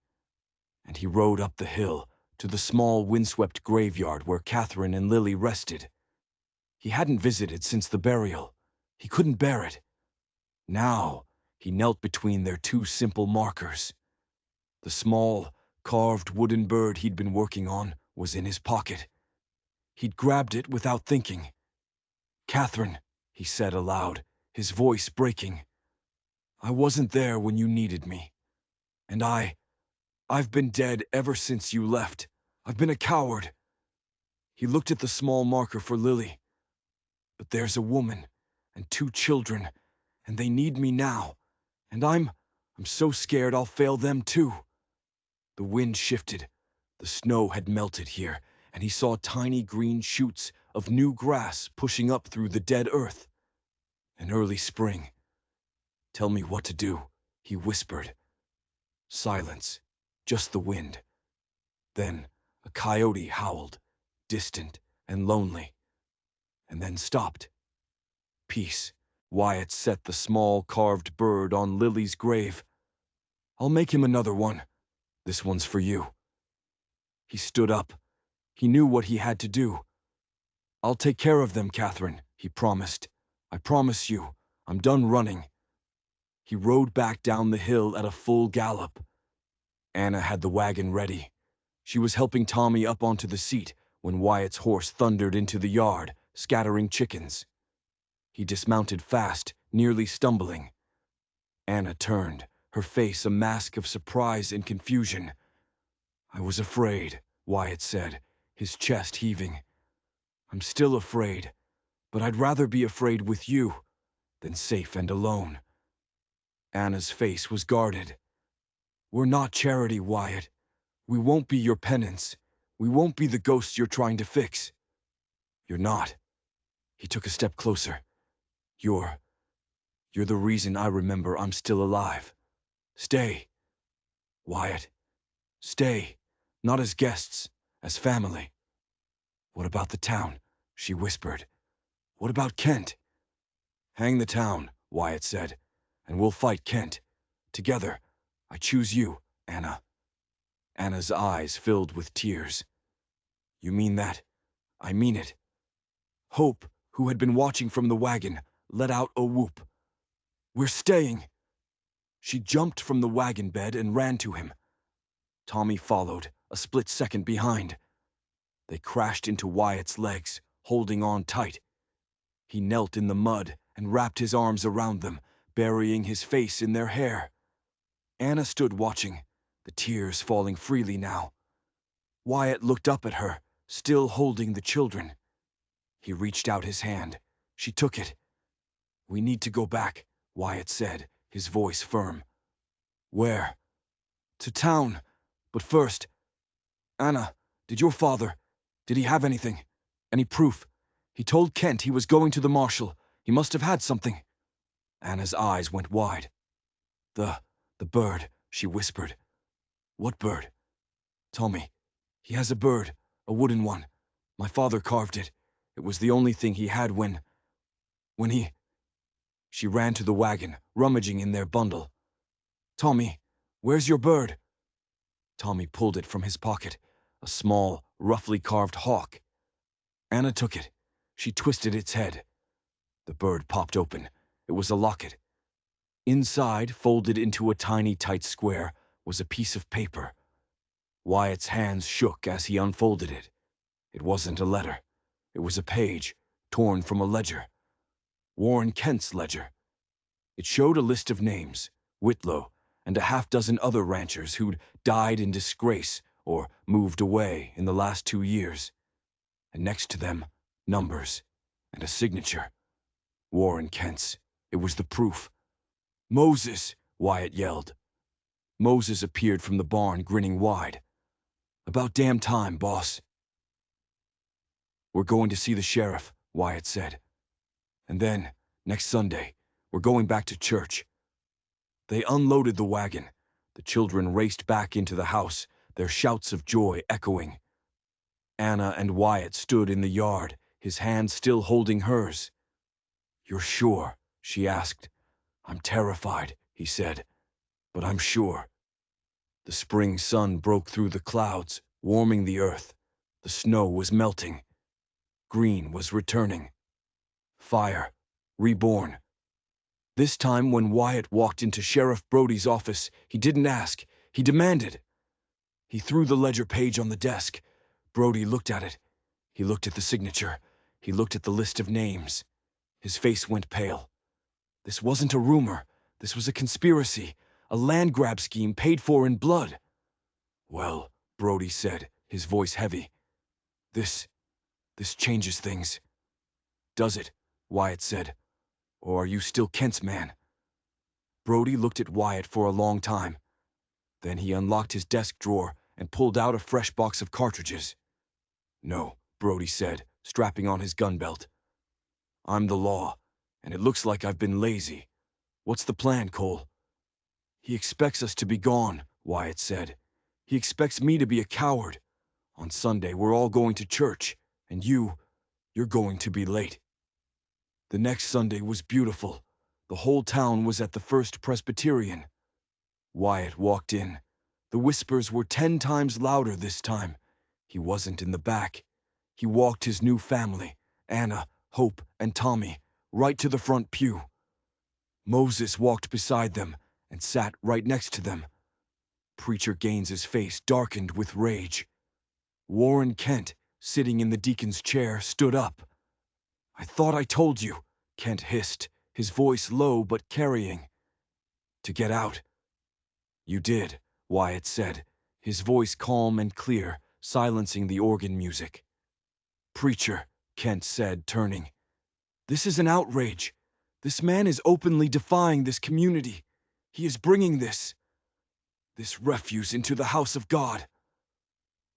And he rode up the hill to the small windswept graveyard where Catherine and Lily rested. He hadn't visited since the burial. He couldn't bear it. Now, he knelt between their two simple markers. The small, carved wooden bird he'd been working on was in his pocket. He'd grabbed it without thinking. "Catherine," he said aloud, his voice breaking. "I wasn't there when you needed me. And I've been dead ever since you left. I've been a coward." He looked at the small marker for Lily. "But there's a woman and two children, and they need me now. And I'm so scared I'll fail them too." The wind shifted. The snow had melted here, and he saw tiny green shoots of new grass pushing up through the dead earth. An early spring. "Tell me what to do," he whispered. Silence. Just the wind. Then a coyote howled, distant and lonely, and then stopped. Peace. Wyatt set the small carved bird on Lily's grave. "I'll make him another one. This one's for you." He stood up. He knew what he had to do. "I'll take care of them, Catherine," he promised. "I promise you. I'm done running." He rode back down the hill at a full gallop. Anna had the wagon ready. She was helping Tommy up onto the seat when Wyatt's horse thundered into the yard, scattering chickens. He dismounted fast, nearly stumbling. Anna turned, her face a mask of surprise and confusion. "I was afraid," Wyatt said, his chest heaving. "I'm still afraid, but I'd rather be afraid with you than safe and alone." Anna's face was guarded. "We're not charity, Wyatt. We won't be your penance. We won't be the ghosts you're trying to fix." "You're not." He took a step closer. You're the reason I remember I'm still alive. Stay, Wyatt. Stay. Not as guests, as family." "What about the town?" she whispered. "What about Kent?" "Hang the town," Wyatt said, "and we'll fight Kent. Together. I choose you, Anna." Anna's eyes filled with tears. "You mean that?" "I mean it." Hope, who had been watching from the wagon, let out a whoop. "We're staying." She jumped from the wagon bed and ran to him. Tommy followed, a split second behind. They crashed into Wyatt's legs, holding on tight. He knelt in the mud and wrapped his arms around them, burying his face in their hair. Anna stood watching, the tears falling freely now. Wyatt looked up at her, still holding the children. He reached out his hand. She took it. "We need to go back," Wyatt said, his voice firm. "Where?" "To town. But first, Anna, did he have anything? Any proof? He told Kent he was going to the marshal. He must have had something." Anna's eyes went wide. The bird," she whispered. "What bird?" "Tommy. He has a bird, a wooden one. My father carved it. It was the only thing he had when he... She ran to the wagon, rummaging in their bundle. Tommy, where's your bird? Tommy pulled it from his pocket, a small, roughly carved hawk. Anna took it. She twisted its head. The bird popped open. It was a locket. Inside, folded into a tiny, tight square, was a piece of paper. Wyatt's hands shook as he unfolded it. It wasn't a letter. It was a page, torn from a ledger. Warren Kent's ledger. It showed a list of names, Whitlow, and a half-dozen other ranchers who'd died in disgrace or moved away in the last 2 years. And next to them, numbers and a signature. Warren Kent's. It was the proof. Moses, Wyatt yelled. Moses appeared from the barn, grinning wide. About damn time, boss. We're going to see the sheriff, Wyatt said. And then, next Sunday, we're going back to church. They unloaded the wagon. The children raced back into the house, their shouts of joy echoing. Anna and Wyatt stood in the yard, his hand still holding hers. You're sure? She asked. I'm terrified, he said, but I'm sure. The spring sun broke through the clouds, warming the earth. The snow was melting. Green was returning. Fire, reborn. This time when Wyatt walked into Sheriff Brody's office, he didn't ask, he demanded. He threw the ledger page on the desk. Brody looked at it. He looked at the signature. He looked at the list of names. His face went pale. This wasn't a rumor. This was a conspiracy, a land grab scheme paid for in blood. Well, Brody said, his voice heavy. This changes things. Does it? Wyatt said. Or are you still Kent's man? Brody looked at Wyatt for a long time. Then he unlocked his desk drawer and pulled out a fresh box of cartridges. No, Brody said, strapping on his gun belt. I'm the law, and it looks like I've been lazy. What's the plan, Cole? He expects us to be gone, Wyatt said. He expects me to be a coward. On Sunday, we're all going to church, and you're going to be late. The next Sunday was beautiful. The whole town was at the First Presbyterian. Wyatt walked in. The whispers were 10 times louder this time. He wasn't in the back. He walked his new family, Anna, Hope, and Tommy, right to the front pew. Moses walked beside them and sat right next to them. Preacher Gaines's face darkened with rage. Warren Kent, sitting in the deacon's chair, stood up. I thought I told you, Kent hissed, his voice low but carrying. To get out. You did, Wyatt said, his voice calm and clear, silencing the organ music. Preacher, Kent said, turning. This is an outrage. This man is openly defying this community. He is bringing this refuse into the house of God.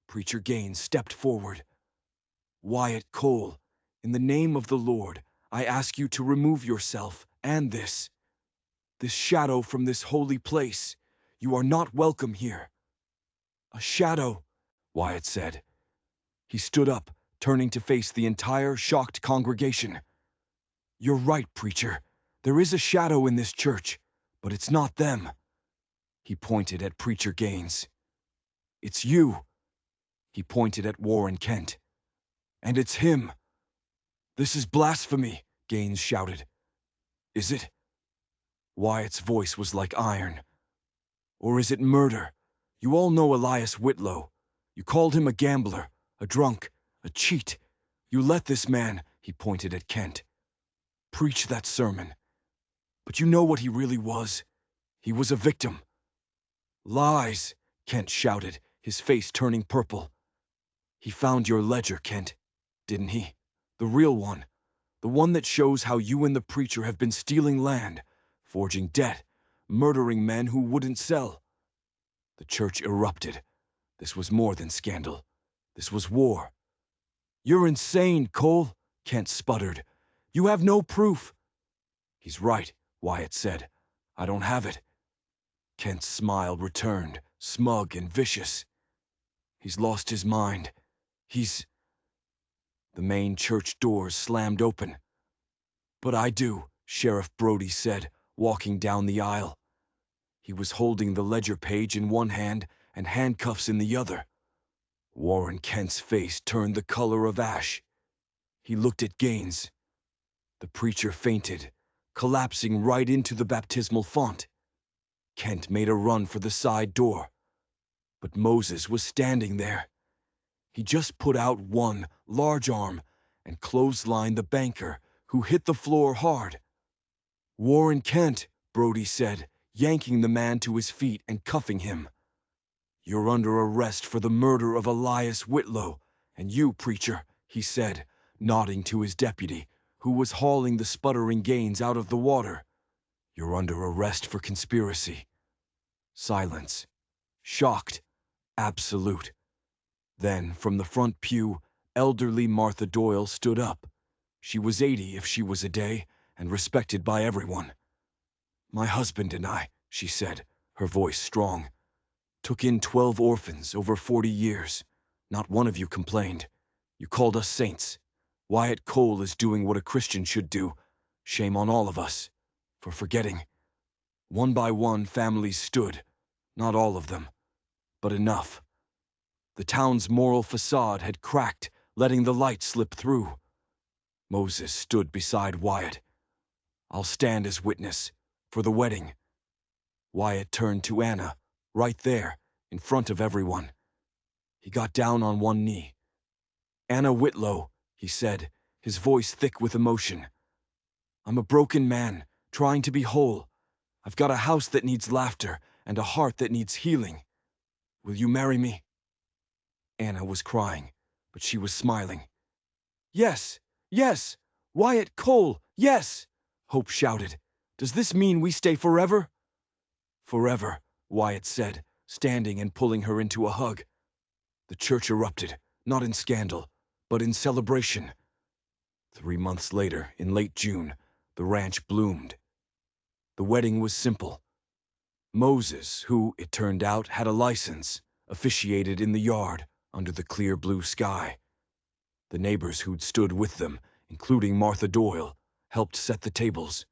Preacher Gaines stepped forward. Wyatt Cole, in the name of the Lord, I ask you to remove yourself and this shadow from this holy place. You are not welcome here. A shadow, Wyatt said. He stood up, turning to face the entire shocked congregation. You're right, preacher. There is a shadow in this church, but it's not them. He pointed at Preacher Gaines. It's you. He pointed at Warren Kent. And it's him. This is blasphemy, Gaines shouted. Is it? Wyatt's voice was like iron. Or is it murder? You all know Elias Whitlow. You called him a gambler, a drunk, a cheat. You let this man, he pointed at Kent, preach that sermon. But you know what he really was? He was a victim. Lies, Kent shouted, his face turning purple. He found your ledger, Kent, didn't he? The real one. The one that shows how you and the preacher have been stealing land, forging debt, murdering men who wouldn't sell. The church erupted. This was more than scandal. This was war. You're insane, Cole, Kent sputtered. You have no proof. He's right, Wyatt said. I don't have it. Kent's smile returned, smug and vicious. He's lost his mind. He's The main church doors slammed open. "But I do," Sheriff Brody said, walking down the aisle. He was holding the ledger page in one hand and handcuffs in the other. Warren Kent's face turned the color of ash. He looked at Gaines. The preacher fainted, collapsing right into the baptismal font. Kent made a run for the side door. But Moses was standing there. He just put out one large arm and clotheslined the banker, who hit the floor hard. "Warren Kent," Brody said, yanking the man to his feet and cuffing him. "You're under arrest for the murder of Elias Whitlow, and you, preacher," he said, nodding to his deputy, who was hauling the sputtering Gaines out of the water. "You're under arrest for conspiracy." Silence. Shocked. Absolute. Then, from the front pew, elderly Martha Doyle stood up. She was 80 if she was a day, and respected by everyone. "My husband and I," she said, her voice strong, "took in 12 orphans over 40 years. Not one of you complained. You called us saints. Wyatt Cole is doing what a Christian should do. Shame on all of us for forgetting." One by one, families stood. Not all of them, but enough. The town's moral facade had cracked, letting the light slip through. Moses stood beside Wyatt. "I'll stand as witness, for the wedding." Wyatt turned to Anna, right there, in front of everyone. He got down on one knee. "Anna Whitlow," he said, his voice thick with emotion. "I'm a broken man, trying to be whole. I've got a house that needs laughter and a heart that needs healing. Will you marry me?" Anna was crying, but she was smiling. "Yes, yes, Wyatt Cole, yes!" Hope shouted. "Does this mean we stay forever?" "Forever," Wyatt said, standing and pulling her into a hug. The church erupted, not in scandal, but in celebration. 3 months later, in late June, the ranch bloomed. The wedding was simple. Moses, who, it turned out, had a license, officiated in the yard, under the clear blue sky. The neighbors who'd stood with them, including Martha Doyle, helped set the tables.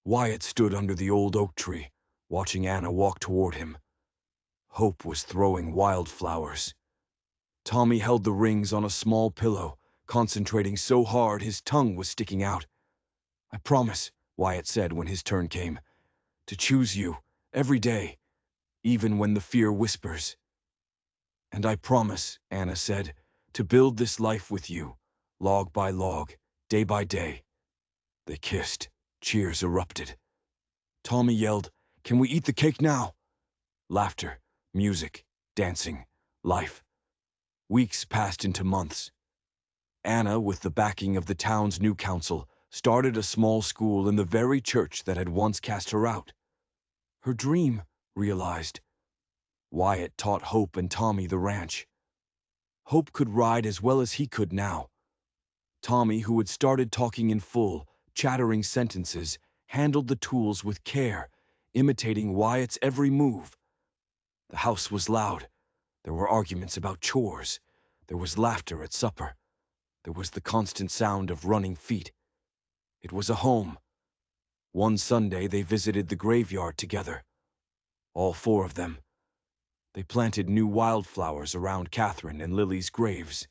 Wyatt stood under the old oak tree, watching Anna walk toward him. Hope was throwing wildflowers. Tommy held the rings on a small pillow, concentrating so hard his tongue was sticking out. "I promise," Wyatt said when his turn came, "to choose you, every day, even when the fear whispers." "And I promise," Anna said, "to build this life with you, log by log, day by day." They kissed. Cheers erupted. Tommy yelled, "Can we eat the cake now?" Laughter, music, dancing, life. Weeks passed into months. Anna, with the backing of the town's new council, started a small school in the very church that had once cast her out. Her dream, realized. Wyatt taught Hope and Tommy the ranch. Hope could ride as well as he could now. Tommy, who had started talking in full, chattering sentences, handled the tools with care, imitating Wyatt's every move. The house was loud. There were arguments about chores. There was laughter at supper. There was the constant sound of running feet. It was a home. One Sunday they visited the graveyard together. All 4 of them. They planted new wildflowers around Catherine and Lily's graves.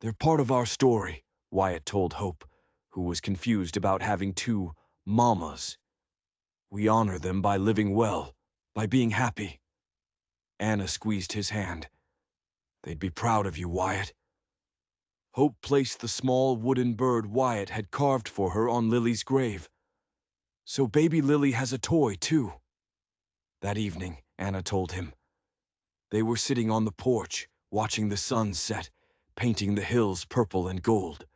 "They're part of our story," Wyatt told Hope, who was confused about having 2 mamas. "We honor them by living well, by being happy." Anna squeezed his hand. "They'd be proud of you, Wyatt." Hope placed the small wooden bird Wyatt had carved for her on Lily's grave. "So baby Lily has a toy, too." That evening, Anna told him. They were sitting on the porch, watching the sun set, painting the hills purple and gold.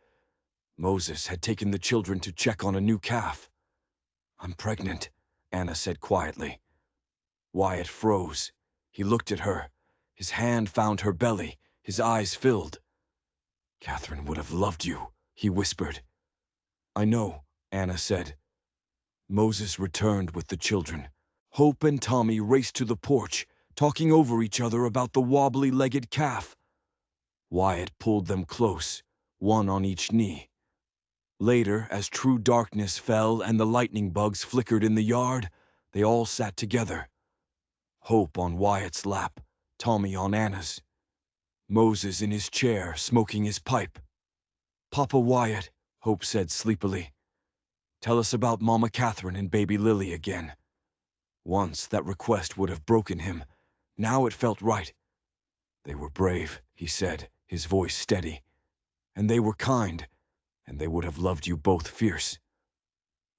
Moses had taken the children to check on a new calf. "I'm pregnant," Anna said quietly. Wyatt froze. He looked at her. His hand found her belly. His eyes filled. "Catherine would have loved you," he whispered. "I know," Anna said. Moses returned with the children. Hope and Tommy raced to the porch, talking over each other about the wobbly-legged calf. Wyatt pulled them close, one on each knee. Later, as true darkness fell and the lightning bugs flickered in the yard, they all sat together. Hope on Wyatt's lap, Tommy on Anna's. Moses in his chair, smoking his pipe. "Papa Wyatt," Hope said sleepily, "tell us about Mama Catherine and baby Lily again." Once that request would have broken him. Now it felt right. "They were brave," he said, his voice steady. "And they were kind, and they would have loved you both fierce."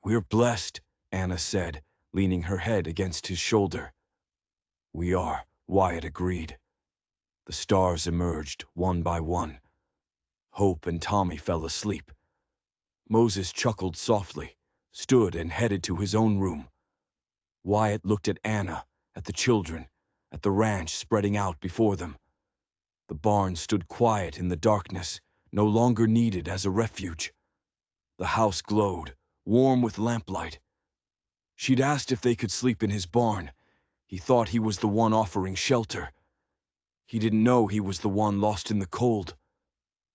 "We're blessed," Anna said, leaning her head against his shoulder. "We are," Wyatt agreed. The stars emerged, one by one. Hope and Tommy fell asleep. Moses chuckled softly, stood and headed to his own room. Wyatt looked at Anna, at the children, at the ranch spreading out before them. The barn stood quiet in the darkness, no longer needed as a refuge. The house glowed, warm with lamplight. She'd asked if they could sleep in his barn. He thought he was the one offering shelter. He didn't know he was the one lost in the cold.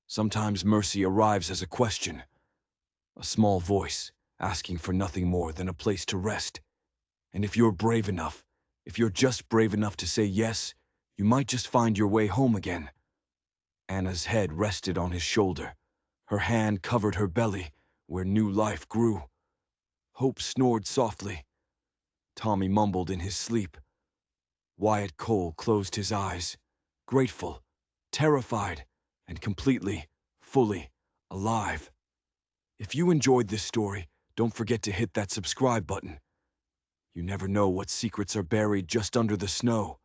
Sometimes mercy arrives as a question, a small voice asking for nothing more than a place to rest. And if you're brave enough, if you're just brave enough to say yes, you might just find your way home again. Anna's head rested on his shoulder. Her hand covered her belly, where new life grew. Hope snored softly. Tommy mumbled in his sleep. Wyatt Cole closed his eyes, grateful, terrified, and completely, fully alive. If you enjoyed this story, don't forget to hit that subscribe button. You never know what secrets are buried just under the snow.